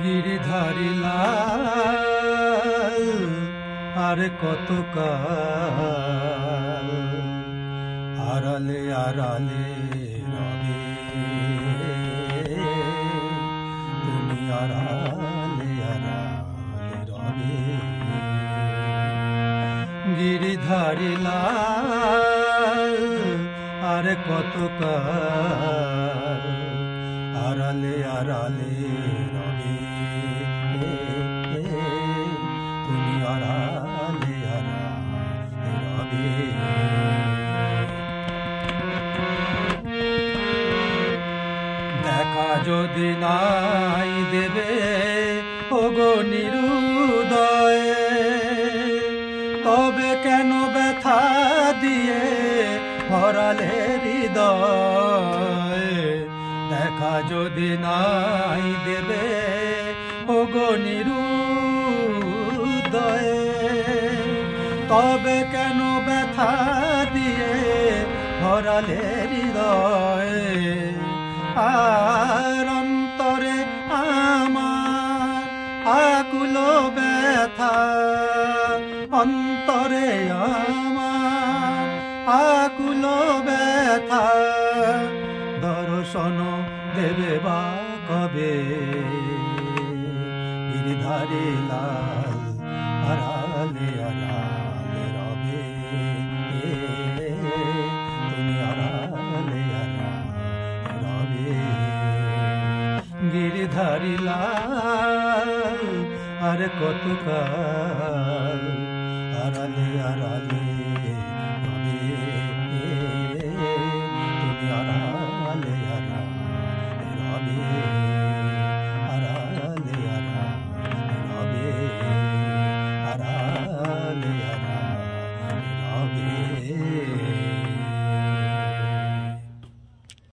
গিরিধারী লাল আর কত কাল আড়ালে আড়ালে রবে, তুমি আড়ালে আড়ালে রবে। গিরিধারী লাল আর কত কাল আড়ালে আড়ালে রবে, তুমি আড়ালে আড়ালে রবে। দেখা যদি নাই দেবে ওগো নিরুদয়ে, তবে কেন ব্যথা দিয়ে ভরালে হৃদয়। দেখা যদি নাই দেবে ওগো নিরুদয়ে, তবে কেন ব্যথা দিয়ে ভরালে হৃদয়। আর অন্তরে আমার আকুল ব্যথা, অন্তরে আমার আকুল ব্যথা, দর্শন দেবে বা কবে। গিরিধারী লাল আড়ালে আড়ালে রবে, তুমি আড়ালে আড়ালে রবে। গিরিধারী লাল আর কত কাল আড়ালে আড়ালে